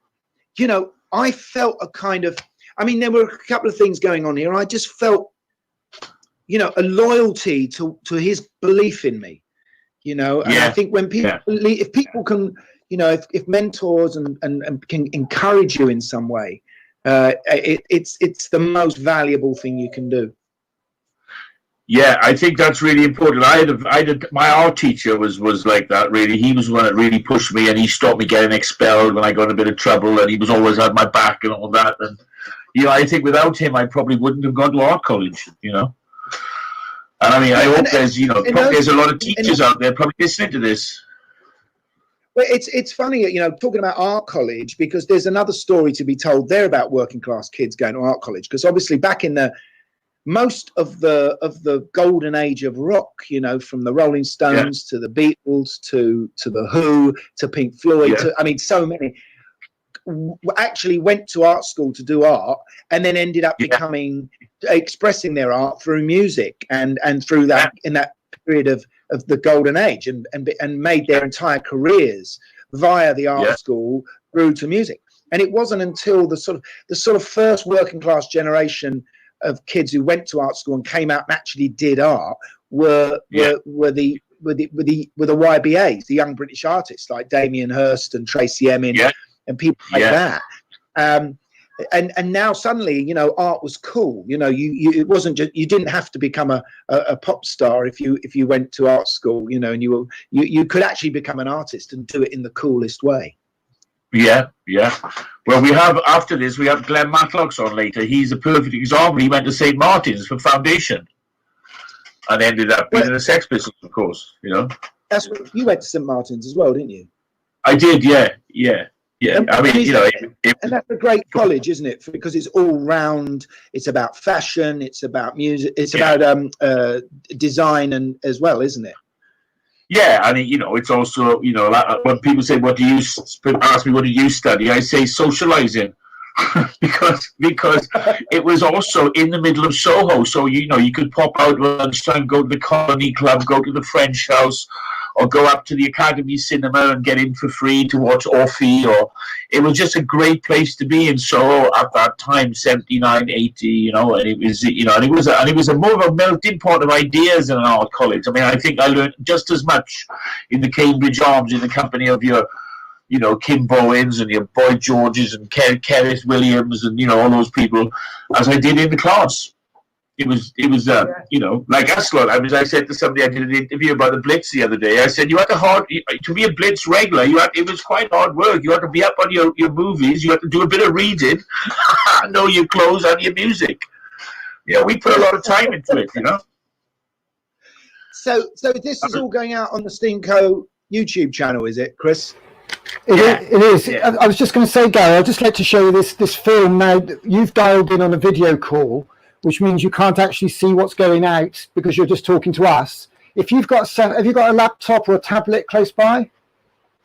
you know, I felt a kind of, I mean, there were a couple of things going on here. I just felt, you know, a loyalty to his belief in me, you know. And I think when people believe, if people can, you know, if mentors and can encourage you in some way, it's the most valuable thing you can do. Yeah, I think that's really important. My art teacher was like that, really. He was the one that really pushed me, and he stopped me getting expelled when I got in a bit of trouble, and he was always at my back and all that. And, you know, I think without him, I probably wouldn't have gone to art college, you know. And I mean, I hope there's, you know, there's a lot of teachers out there probably listening to this. Well, it's funny, you know, talking about art college, because there's another story to be told there about working class kids going to art college. Because obviously back in the most of the golden age of rock, you know, from the Rolling Stones to the Beatles to the Who to Pink Floyd, to, I mean, so many actually went to art school to do art, and then ended up expressing their art through music and through that in that period of the golden age, and made their entire careers via the art school through to music. And it wasn't until the sort of first working class generation of kids who went to art school and came out and actually did art were the YBAs, the Young British Artists, like Damien Hirst and Tracy Emin and people like that. And now suddenly, you know, art was cool. You know, it wasn't just, you didn't have to become a pop star if you went to art school, you know, and you could actually become an artist and do it in the coolest way. Yeah. Well, after this, we have Glenn Matlock's on later. He's a perfect example. He went to St. Martin's for foundation and ended up being a Sex Pistols, of course, you know. That's what you went to St. Martin's as well, didn't you? I did, yeah. I mean, you know, and that's a great college, isn't it? Because it's all round. It's about fashion. It's about music. It's about design and as well, isn't it? Yeah, I mean, you know, it's also, you know, like when people say, ask me, what do you study? I say socializing, because it was also in the middle of Soho. So, you know, you could pop out at lunchtime, go to the Colony Club, go to the French House, or go up to the Academy Cinema and get in for free to watch Orphy. Or it was just a great place to be in Soho at that time, 79, 80, you know. And it was, you know, and it was a more of a melting pot of ideas in an art college. I mean, I think I learned just as much in the Cambridge Arms in the company of your, you know, Kim Bowens and your Boyd Georges and Kenneth Williams and, you know, all those people as I did in the class. you know, like us lot. I said to somebody, I did an interview about the Blitz the other day. I said, you had to be a Blitz regular. It was quite hard work. You had to be up on your movies. You had to do a bit of reading, know your clothes and your music. Yeah, we put a lot of time into it, you know. So this is all going out on the Steamco YouTube channel, is it, Chris? It is. Yeah. I was just going to say, Gary, I'd just like to show you this film now. You've dialed in on a video call, which means you can't actually see what's going out because you're just talking to us. If you've got have you got a laptop or a tablet close by?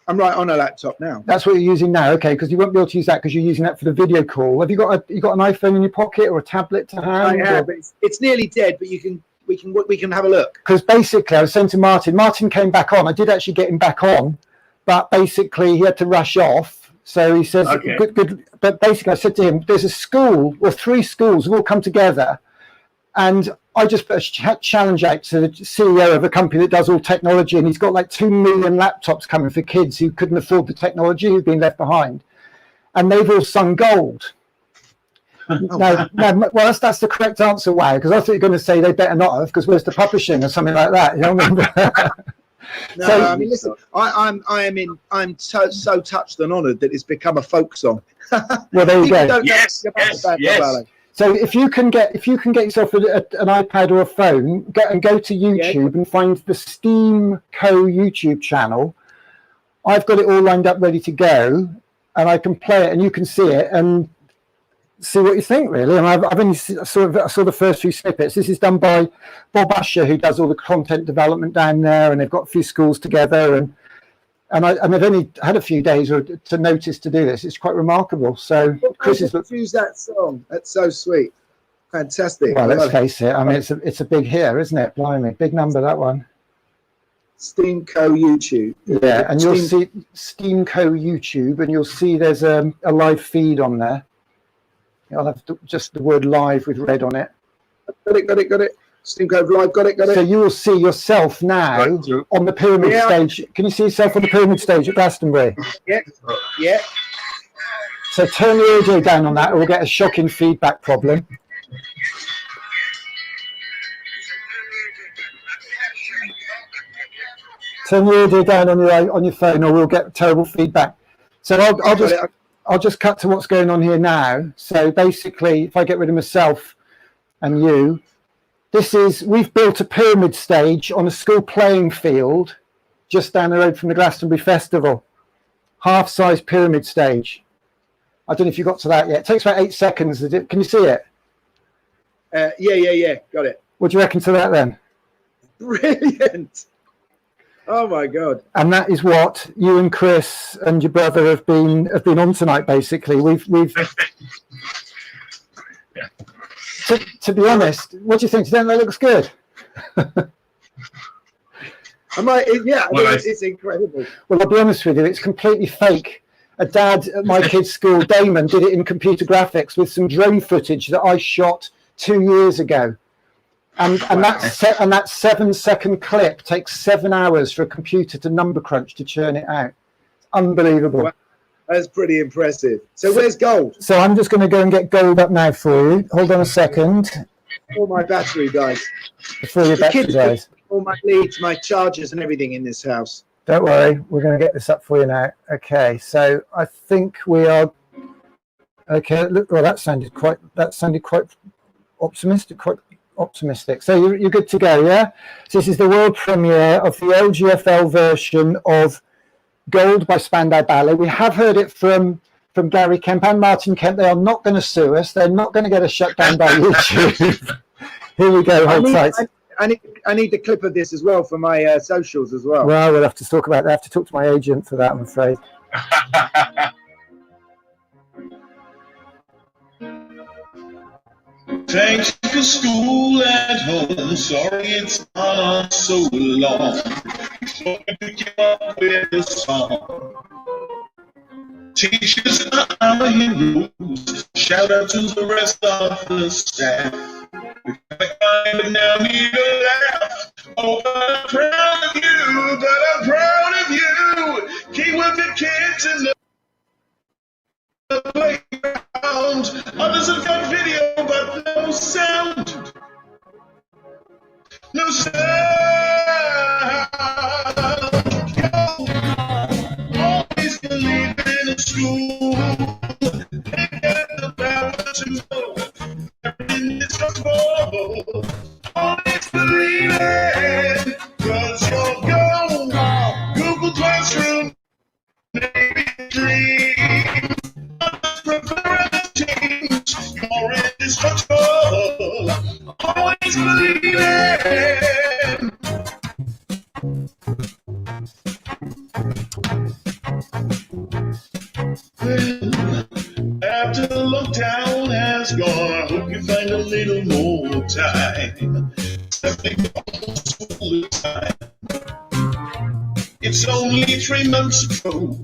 I'm right on a laptop now. That's what you're using now, okay? Because you won't be able to use that because you're using that for the video call. Have you got an iPhone in your pocket or a tablet to hand? I have. It's nearly dead, but we can have a look. Because basically, I was saying to Martin. Martin came back on. I did actually get him back on, but basically he had to rush off. So he says, okay. Good. But basically I said to him, there's a school or 3 schools who all come together. And I just put a challenge out to the CEO of a company that does all technology. And he's got like 2 million laptops coming for kids who couldn't afford the technology, who've been left behind. And they've all sung gold. No, well, that's the correct answer. Why? Because I thought you were going to say they better not have, because where's the publishing or something like that? You know what I mean? No, so, I mean, listen, I'm so touched and honoured that it's become a folk song. Well, there you go. Yes. So if you can get yourself an iPad or a phone, go to YouTube and find the Steamco YouTube channel. I've got it all lined up, ready to go, and I can play it, and you can see it and see what you think, really. And I've only saw the first few snippets. This is done by Bob Usher, who does all the content development down there, and they've got a few schools together, and they've only had a few days to notice to do this. It's quite remarkable. So Chris is use that song. That's so sweet, fantastic. Well, let's face it. I mean, it's a big hit, isn't it? Blimey, big number, that one. Steamco YouTube. Yeah, and you'll see Steamco YouTube, and you'll see there's a live feed on there. I'll have just the word live with red on it. Got it. Steamco Live, got it. So you will see yourself now on the pyramid stage. Can you see yourself on the pyramid stage at Glastonbury? Yeah. So turn the audio down on that, or we'll get a shocking feedback problem. Turn the audio down on your phone, or we'll get terrible feedback. So I'll just cut to what's going on here now. So basically, if I get rid of myself and you, we've built a pyramid stage on a school playing field just down the road from the Glastonbury Festival. Half-size pyramid stage. I don't know if you got to that yet. It takes about 8 seconds. Can you see it? Yeah. Got it. What do you reckon to that then? Brilliant. Oh my God! And that is what you and Chris and your brother have been on tonight. Basically, we've. To be honest, what do you think? Do you think that looks good? It's incredible. Well, I'll be honest with you, it's completely fake. A dad at my kid's school, Damon, did it in computer graphics with some drone footage that I shot 2 years ago. And that 7-second clip takes 7 hours for a computer to number crunch to churn it out. Unbelievable. Wow. That's pretty impressive. So where's gold? So I'm just going to go and get gold up now for you. Hold on a second. All my battery dies. Before your battery dies. All my leads, my chargers and everything in this house. Don't worry. We're going to get this up for you now. Okay. So I think we are... Okay. Look, well, that sounded quite optimistic. So you're good to go, yeah? So this is the world premiere of the LGFL version of Gold by Spandau Ballet. We have heard it from Gary Kemp and Martin Kemp. They are not going to sue us. They're not going to get us shut down by YouTube. Here we go. Hold tight. I need the clip of this as well for my socials as well. Well, we'll have to talk about that. I have to talk to my agent for that, I'm afraid. Thanks for school at home. Sorry it's gone on so long. Spoken to keep up with the song. Teachers are our heroes. Shout out to the rest of the staff. We kind of now need a laugh. Oh, but I'm proud of you. But I'm proud of you. Keep with the kids in the playground. Others have got video but no sound. indestructible. Always believe it, 'cause you're gold. Google Classroom, maybe dream. Prefer the change, you're indestructible. Always believe it. After the lockdown has gone, I hope you find a little more time. Stepping on school time. It's only 3 months ago.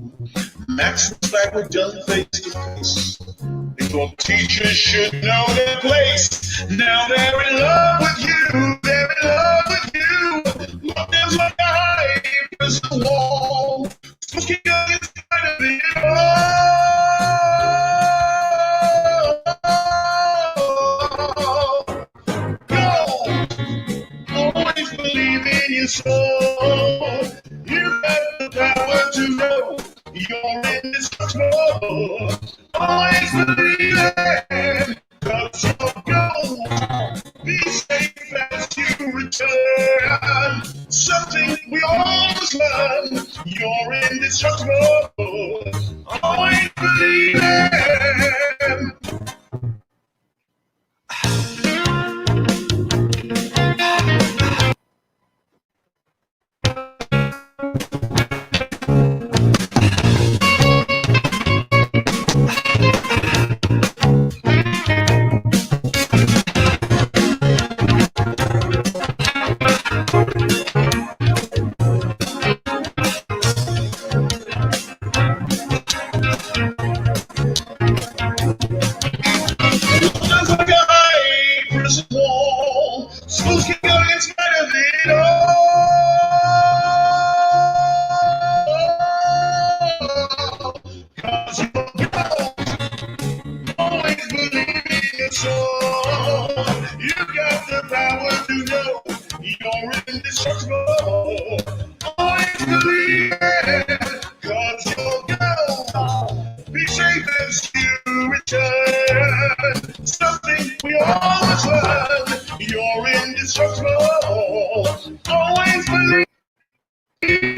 Max was back, we're done face to face. They thought teachers should know their place. Now they're in love with you. They're in love with you. Lockdown's like a high prison wall. Smoking gun is kind of it all. Always believe in your soul. You got the power to know you're indestructible. Always believe it, 'cause you're gold. Be safe as you return. Something we always learn. You're indestructible. Always believe it. Sounds like a high prison wall. Schools keep going in spite of it all. 'Cause you're gold. Always believe in your soul. You got the power to know you're indestructible. Always believe it, 'cause you're gold. Be safe as you return. Something we always learn. You're indestructible. Always believe it.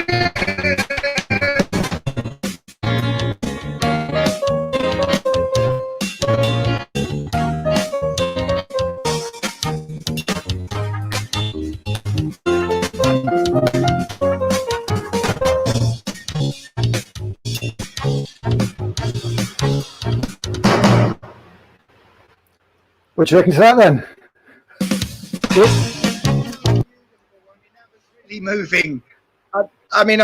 What do you reckon to that then? Good? Really moving. I mean,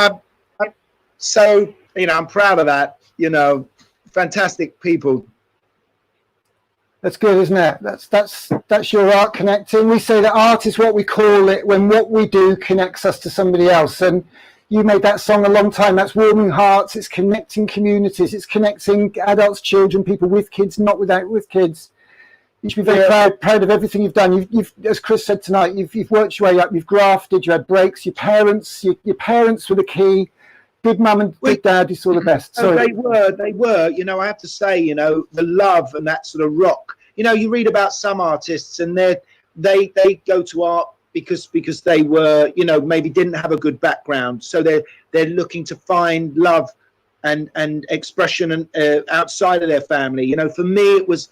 so, you know, I'm proud of that. You know, fantastic people. That's good, isn't it? That's your art connecting. We say that art is what we call it when what we do connects us to somebody else. And you made that song a long time. That's warming hearts. It's connecting communities. It's connecting adults, children, people with kids, not with kids. You should be very proud of everything you've done. You've, as Chris said tonight, you've worked your way up. You've grafted. You had breaks. Your parents were the key. Good mum and good dad. You saw the best. So they were. You know, I have to say, you know, the love and that sort of rock. You know, you read about some artists and they go to art because they were, you know, maybe didn't have a good background, so they're looking to find love and expression and outside of their family. You know, for me, it was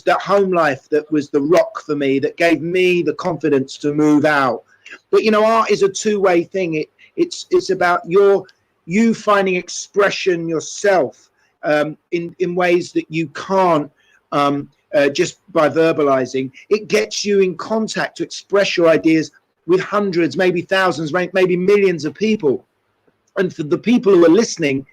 that home life that was the rock for me, that gave me the confidence to move out. But you know, art is a two-way thing. It's about you finding expression yourself in ways that you can't just by verbalizing. It gets you in contact to express your ideas with hundreds, maybe thousands, maybe millions of people. And for the people who are listening,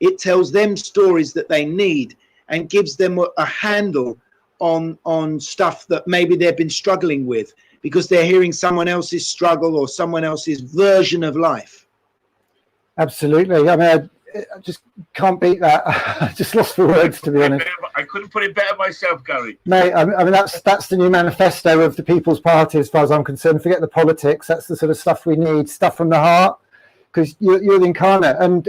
it tells them stories that they need and gives them a handle on stuff that maybe they've been struggling with, because they're hearing someone else's struggle or someone else's version of life. Absolutely. I mean, I just can't beat that. I just lost for words, to be honest. I couldn't put it better myself, Gary. Mate, I mean, that's the new manifesto of the People's Party, as far as I'm concerned. Forget the politics. That's the sort of stuff we need, stuff from the heart, because you're the incarnate. And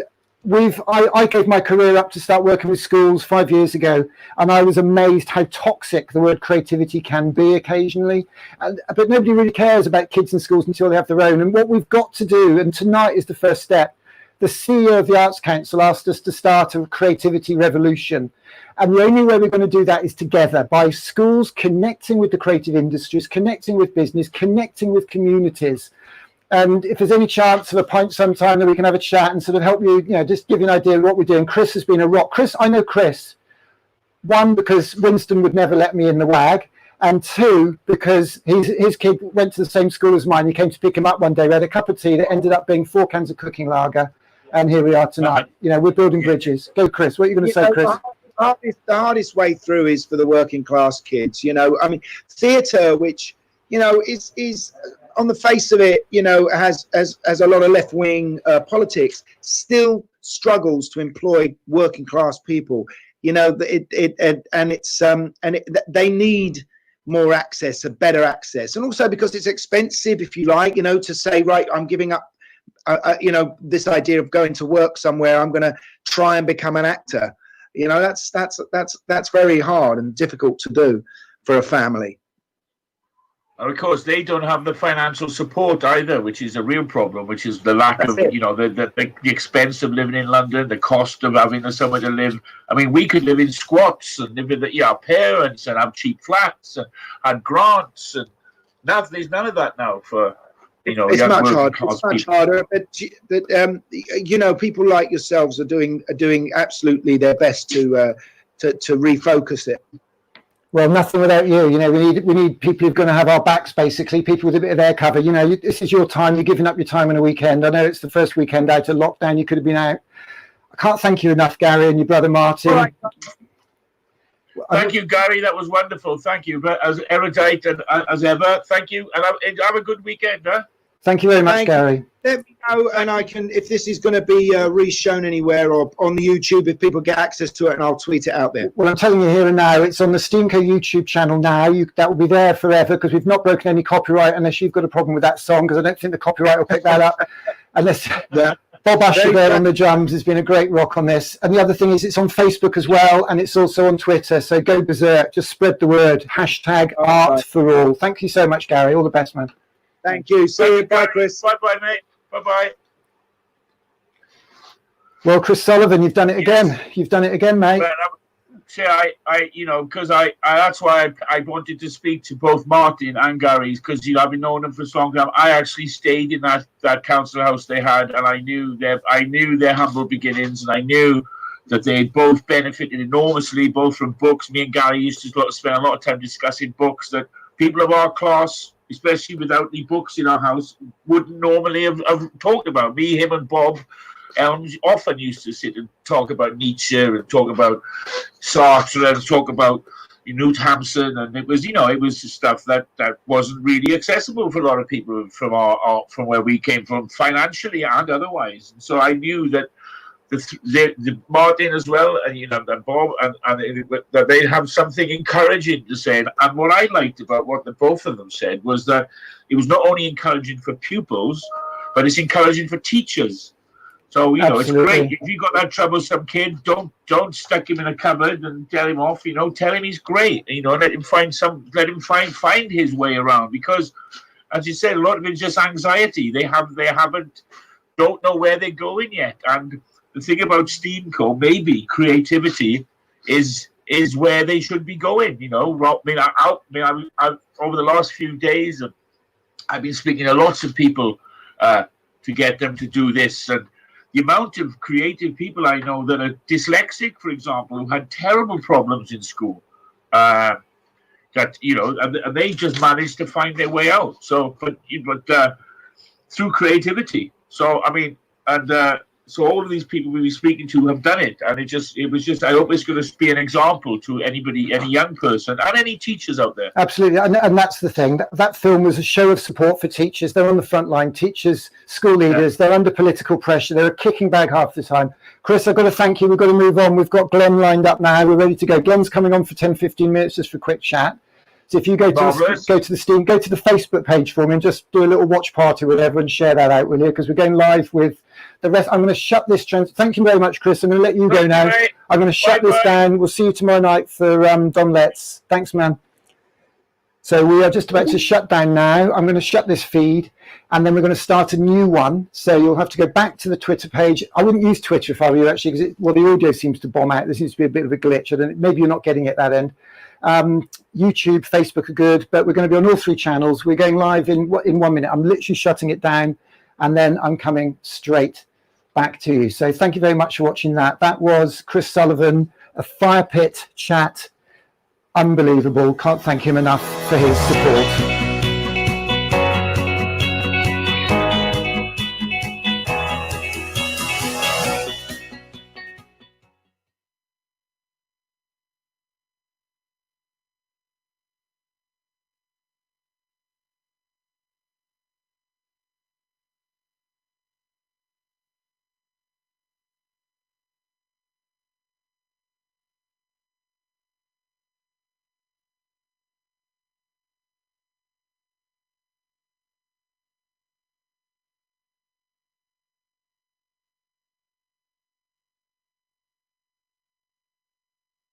I gave my career up to start working with schools 5 years ago, and I was amazed how toxic the word creativity can be occasionally. But nobody really cares about kids in schools until they have their own. And what we've got to do, and tonight is the first step, the CEO of the Arts Council asked us to start a creativity revolution. And the only way we're going to do that is together, by schools connecting with the creative industries, connecting with business, connecting with communities. And if there's any chance of a pint sometime that we can have a chat and sort of help you, just give you an idea of what we're doing. Chris has been a rock. Chris, I know Chris, one, because Winston would never let me in the WAG, and two, because his kid went to the same school as mine. He came to pick him up one day. We had a cup of tea that ended up being 4 cans of cooking lager. And here we are tonight. We're building bridges. Go, Chris. What are you going to say, Chris? The hardest way through is for the working class kids. I mean, theatre, which is on the face of it, has a lot of left wing politics, still struggles to employ working class people. They need more access, a better access, and also because it's expensive, if you like, to say, right, I'm giving up. This idea of going to work somewhere, I'm going to try and become an actor. That's very hard and difficult to do for a family. And of course, they don't have the financial support either, which is a real problem. Which is the lack of, the expense of living in London, the cost of having somewhere to live. I mean, we could live in squats and live with our parents and have cheap flats and had grants, and now there's none of that now for. It's much harder. It's much harder, but people like yourselves are doing absolutely their best to refocus it. Well, nothing without you. We need people who're going to have our backs, basically. People with a bit of air cover. This is your time. You're giving up your time on a weekend. I know it's the first weekend out of lockdown. You could have been out. I can't thank you enough, Gary, and your brother Martin. All right. Thank you, Gary. That was wonderful. Thank you, as erudite and as ever. Thank you, and have a good weekend, huh? Thank you very much, Gary. Let me know, and I can, if this is going to be re-shown anywhere or on the YouTube, if people get access to it, and I'll tweet it out there. Well, I'm telling you here and now, it's on the Steamco YouTube channel now. That will be there forever, because we've not broken any copyright, unless you've got a problem with that song, because I don't think the copyright will pick that up. Unless Bob Usher there on the drums has been a great rock on this. And the other thing is, it's on Facebook as well, and it's also on Twitter. So go berserk, just spread the word. #ArtForAll. Thank you so much, Gary. All the best, man. Thank you. See you. Bye, Chris. Bye-bye, mate. Bye-bye. Well, Chris Sullivan, you've done it again. You've done it again, mate. Because that's why I wanted to speak to both Martin and Gary's, because I've been knowing them for so long. I actually stayed in that council house they had, and I knew their humble beginnings, and I knew that they both benefited enormously, both from books. Me and Gary used to spend a lot of time discussing books that people of our class, especially without any books in our house, wouldn't normally have talked about. Me, him, and Bob Elms often used to sit and talk about Nietzsche and talk about Sartre and talk about Knut Hamsun, and it was stuff that wasn't really accessible for a lot of people from where we came from, financially and otherwise. And so I knew that the Martin as well, and Bob, and that they have something encouraging to say. And what I liked about what the both of them said was that it was not only encouraging for pupils, but it's encouraging for teachers. So It's great if you got that troublesome kid. Don't stuck him in a cupboard and tell him off. Tell him he's great. Let him find his way around, because, as you said, a lot of it's just anxiety. They don't know where they're going yet. And the thing about Steamco, maybe creativity is where they should be going. Over the last few days, I've been speaking to lots of people to get them to do this, and the amount of creative people I know that are dyslexic, for example, who had terrible problems in school, and they just managed to find their way out. So, but through creativity. So so all of these people we were speaking to have done it, and it was just. I hope it's going to be an example to anybody, any young person, and any teachers out there. Absolutely, and that's the thing. That film was a show of support for teachers. They're on the front line. Teachers, school leaders, They're under political pressure. They're a kicking bag half the time. Chris, I've got to thank you. We've got to move on. We've got Glenn lined up now. We're ready to go. Glenn's coming on for 10-15 minutes just for a quick chat. So if you go to the Facebook page for me and just do a little watch party, whatever, and share that out, will you? Because we're going live with the rest. I'm going to shut this. Thank you very much, Chris. I'm going to let you go now. I'm going to shut this down. We'll see you tomorrow night for Don Letts. Thanks, man. So we are just about to shut down now. I'm going to shut this feed, and then we're going to start a new one. So you'll have to go back to the Twitter page. I wouldn't use Twitter if I were you, actually, because the audio seems to bomb out. There seems to be a bit of a glitch. Maybe you're not getting it at that end. YouTube, Facebook are good, but we're going to be on all 3 channels. We're going live in 1 minute. I'm literally shutting it down, and then I'm coming straight back to you. So thank you very much for watching that. That was Chris Sullivan, a fire pit chat. Unbelievable. Can't thank him enough for his support.